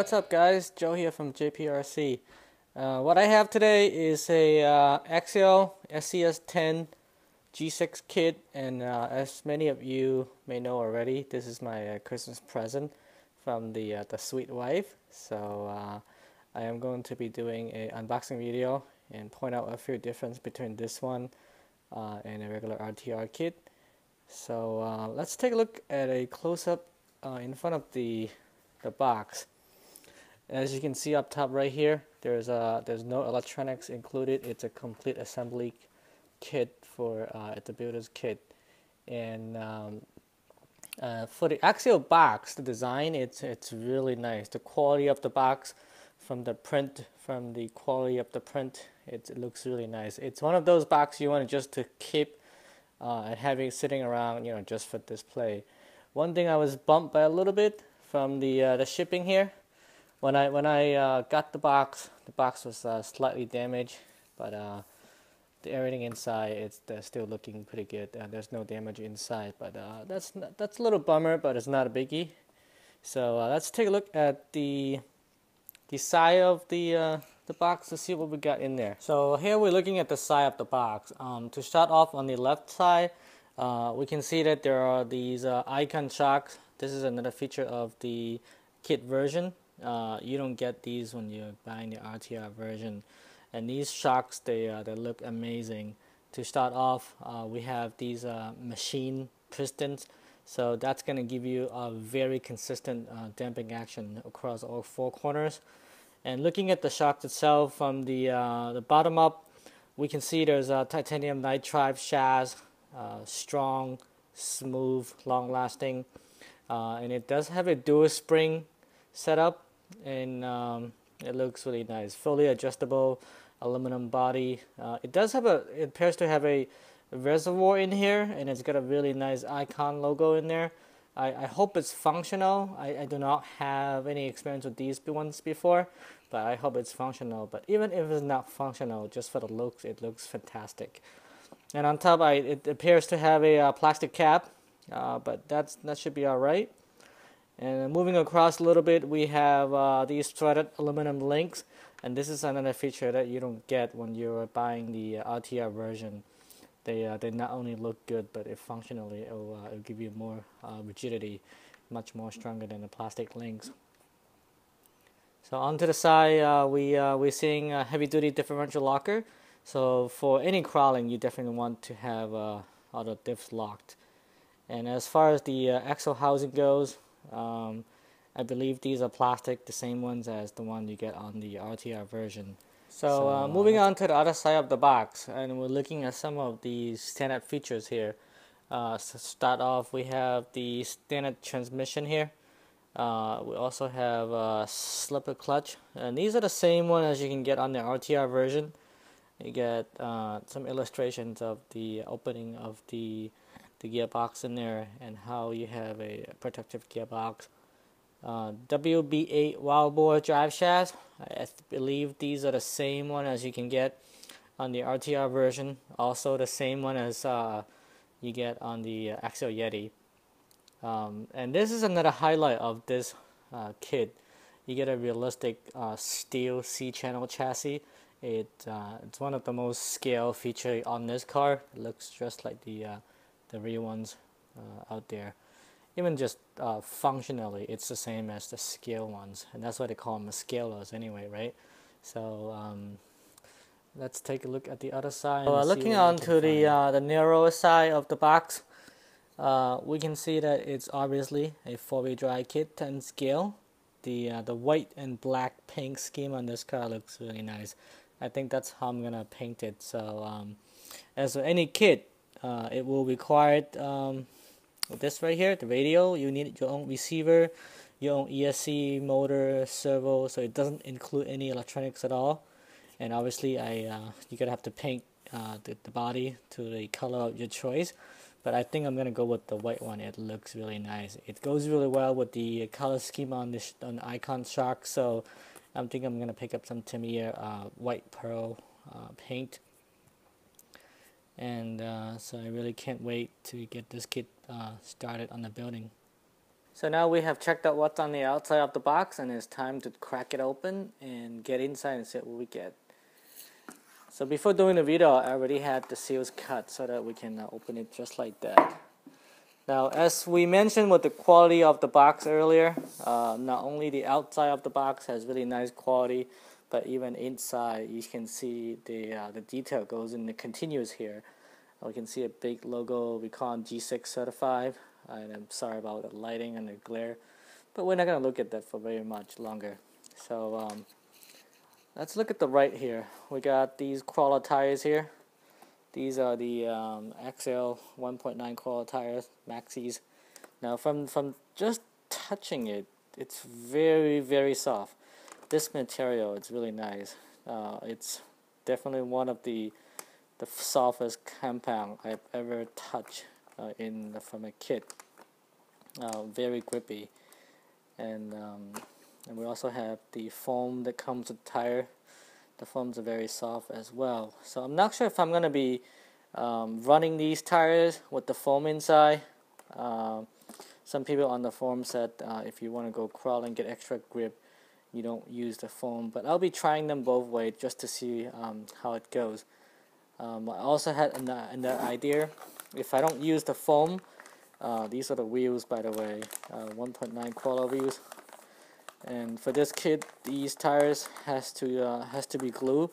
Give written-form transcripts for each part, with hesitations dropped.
what's up guys? Joe here from JPRC. What I have today is a Axial SCX10 G6 kit, and as many of you may know already, this is my Christmas present from the sweet wife. So I am going to be doing an unboxing video and point out a few differences between this one and a regular RTR kit. So let's take a look at a close-up in front of the box. As you can see up top right here, there's no electronics included. It's a complete assembly kit for the builder's kit. And for the Axial box, the design, it's really nice. The quality of the box, from the print, from the quality of the print, it looks really nice. It's one of those boxes you want just to keep and having sitting around, just for display. One thing I was bumped by a little bit from the shipping here. When I got the box was slightly damaged, but everything inside they're still looking pretty good. There's no damage inside, but that's a little bummer, but it's not a biggie. So let's take a look at the side of the box to see what we got in there. So here we're looking at the side of the box. To start off on the left side, we can see that there are these icon shocks. This is another feature of the kit version. You don't get these when you're buying the RTR version, and these shocks they look amazing. To start off, we have these machine pistons, so that's going to give you a very consistent damping action across all four corners. And looking at the shocks itself from the bottom up, we can see there's a titanium nitride shafts, strong, smooth, long-lasting, and it does have a dual spring setup, and it looks really nice. Fully adjustable aluminum body. It appears to have a reservoir in here, and it's got a really nice icon logo in there. I hope it's functional. I do not have any experience with these ones before, but I hope it's functional. But even if it's not functional, just for the looks, it looks fantastic. And on top, it appears to have a plastic cap, but that should be all right. And moving across a little bit, we have these threaded aluminum links, and this is another feature that you don't get when you're buying the RTR version. They not only look good, but functionally it'll give you more rigidity, much more stronger than the plastic links. So onto the side, we're seeing a heavy-duty differential locker. So for any crawling, you definitely want to have all the diffs locked. And as far as the axle housing goes, I believe these are plastic, the same ones as the one you get on the RTR version. So moving on to the other side of the box, and we're looking at some of the standard features here. To start off, we have the standard transmission here. We also have a slipper clutch, and these are the same one as you can get on the RTR version. You get some illustrations of the opening of the gearbox in there, and how you have a protective gearbox. WB8 wild bore drive shafts. I believe these are the same one as you can get on the RTR version. Also the same one as you get on the Axial Yeti. And this is another highlight of this kit. You get a realistic steel C-channel chassis. It's one of the most scale feature on this car. It looks just like the real ones out there. Even just functionally, it's the same as the scale ones, and that's why they call them scalers anyway, right? So let's take a look at the other side. So, looking on to the narrower side of the box, we can see that it's obviously a 4-wheel drive kit, 10 scale. The white and black paint scheme on this car looks really nice. I think that's how I'm gonna paint it. So as with any kit, it will require this right here, the radio. You need your own receiver, your own ESC, motor, servo, so it doesn't include any electronics at all. And obviously you're gonna have to paint the body to the color of your choice, but I think I'm gonna go with the white one. It looks really nice. It goes really well with the color scheme on the icon shock, so I think I'm gonna pick up some Tamiya white pearl paint. And so I really can't wait to get this kit started on the building. So now we have checked out what's on the outside of the box, and it's time to crack it open and get inside and see what we get. So before doing the video, I already had the seals cut so that we can open it just like that. Now, as we mentioned with the quality of the box earlier, not only the outside of the box has really nice quality, but even inside you can see the detail goes in the continuous here. We can see a big logo, RECON G6 certified. And I'm sorry about the lighting and the glare, but we're not going to look at that for very much longer. So let's look at the right here. We got these crawler tires here. These are the Axial 1.9 crawler tires, maxis. Now from just touching it, it's very, very soft. This material, it's really nice. It's definitely one of the softest compound I've ever touched from a kit. Very grippy, and we also have the foam that comes with the tire. The foams are very soft as well. So I'm not sure if I'm gonna be running these tires with the foam inside. Some people on the forum said if you want to go crawl and get extra grip, you don't use the foam, but I'll be trying them both ways just to see how it goes. I also had an idea, if I don't use the foam, these are the wheels, by the way, 1.9 crawler wheels, and for this kit these tires has to be glued.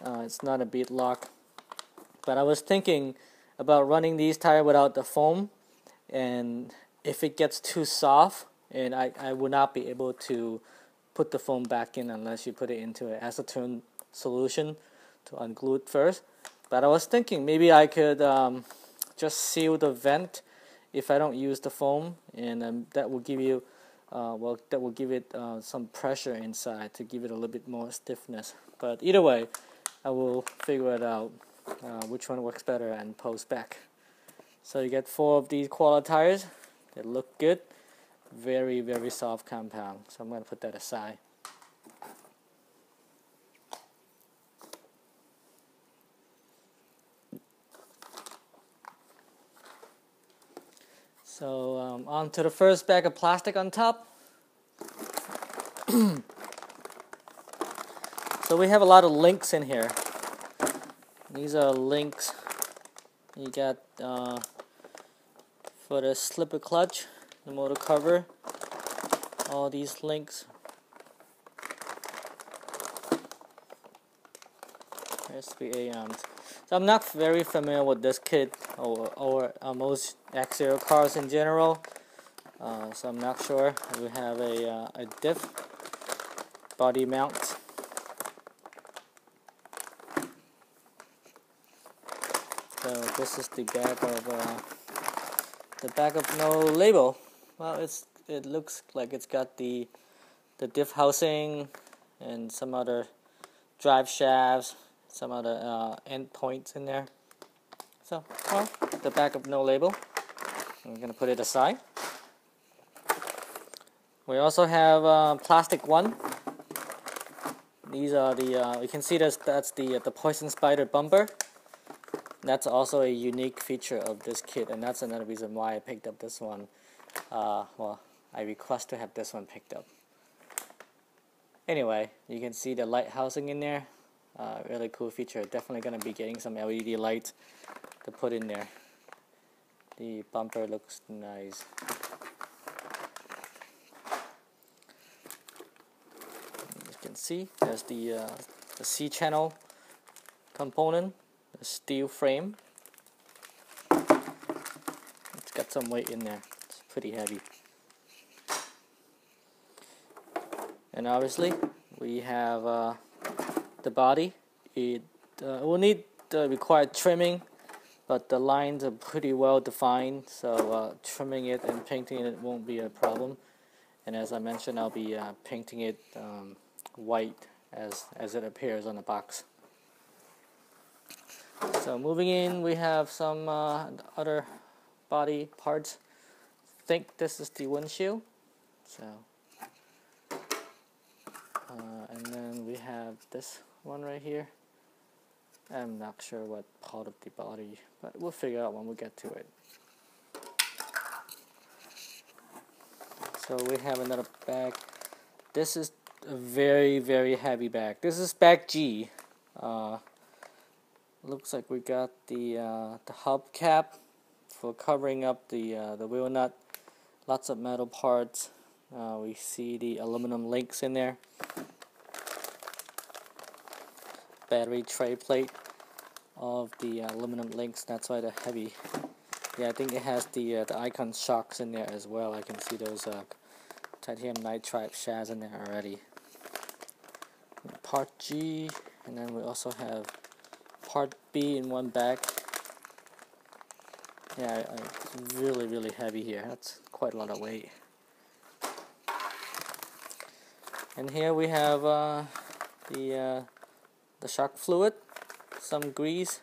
It's not a bead lock, but I was thinking about running these tires without the foam, and if it gets too soft, and I would not be able to put the foam back in unless you put it into an acetone solution to unglue it first. But I was thinking maybe I could just seal the vent if I don't use the foam, and that will give you that will give it some pressure inside to give it a little bit more stiffness. But either way, I will figure it out which one works better and post back. So you get 4 of these crawler tires. They look good. Very, very soft compound. So I'm going to put that aside. So on to the first bag of plastic on top. So we have a lot of links in here. These are links you got for the slipper clutch, the motor cover, all these links. SBA. So I'm not very familiar with this kit or most Axial cars in general, so I'm not sure. We have a diff body mount. So this is the bag of no label. Well, it looks like it's got the diff housing and some other drive shafts, some other end points in there. So, well, the back of no label. I'm going to put it aside. We also have plastic one. These are the you can see that's the poison spider bumper. That's also a unique feature of this kit, and that's another reason why I picked up this one. Well, I request to have this one picked up. Anyway, you can see the light housing in there. Really cool feature. Definitely going to be getting some LED lights to put in there. The bumper looks nice. As you can see, there's the C-channel component, the steel frame. It's got some weight in there. It's pretty heavy. And obviously, we have the body. It will need the required trimming, but the lines are pretty well defined, so trimming it and painting it won't be a problem. And as I mentioned, I'll be painting it white as it appears on the box. So moving in, we have some other body parts. I think this is the windshield. So and then we have this one right here. I'm not sure what part of the body, but we'll figure out when we get to it. So we have another bag. This is a very, very heavy bag. This is bag G. Looks like we got the hubcap for covering up the wheel nut. Lots of metal parts. We see the aluminum links in there. Battery tray plate of the aluminum links. That's why they're heavy. Yeah, I think it has the RECON shocks in there as well. I can see those titanium nitride shafts in there already. Part G, and then we also have part B in one bag. Yeah, it's really, really heavy here. That's quite a lot of weight. And here we have the shock fluid, some grease,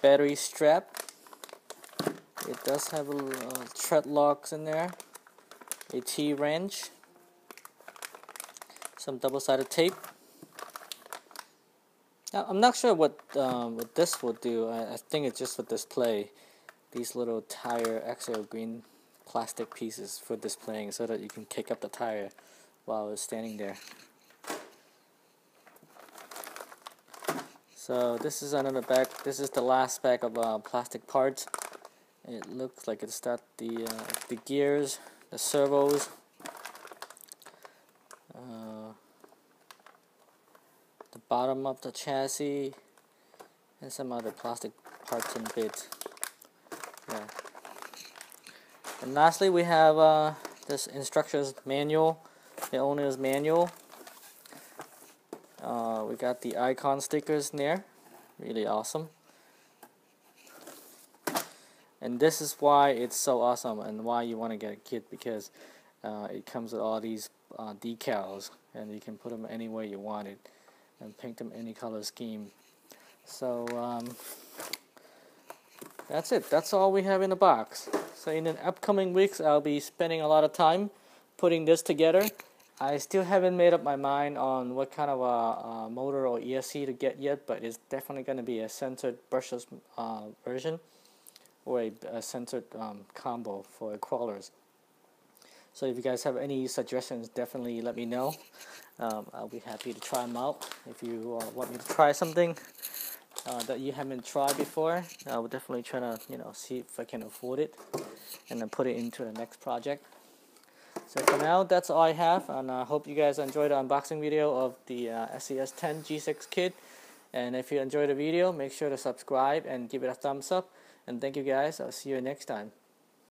battery strap. It does have tread locks in there, a T-wrench, some double-sided tape. Now, I'm not sure what this will do. I think it's just for display. These little tire axial green plastic pieces for displaying, so that you can kick up the tire while it's standing there. So this is another bag. This is the last bag of plastic parts. It looks like it's got the gears, the servos, the bottom of the chassis, and some other plastic parts and bits. Yeah. And lastly, we have this instructions manual, the owner's manual. We got the RECON stickers in there, really awesome. And this is why it's so awesome and why you want to get a kit, because it comes with all these decals, and you can put them any way you want it and paint them any color scheme. So that's it. That's all we have in the box. So in the upcoming weeks, I'll be spending a lot of time putting this together. I still haven't made up my mind on what kind of a motor or ESC to get yet, but it's definitely going to be a censored brushless version, or a censored combo for crawlers. So if you guys have any suggestions, definitely let me know. I'll be happy to try them out. If you want me to try something that you haven't tried before, I will definitely try to see if I can afford it and then put it into the next project. So for now, that's all I have, and I hope you guys enjoyed the unboxing video of the SCX10 G6 kit. And if you enjoyed the video, make sure to subscribe and give it a thumbs up. And thank you guys. I'll see you next time.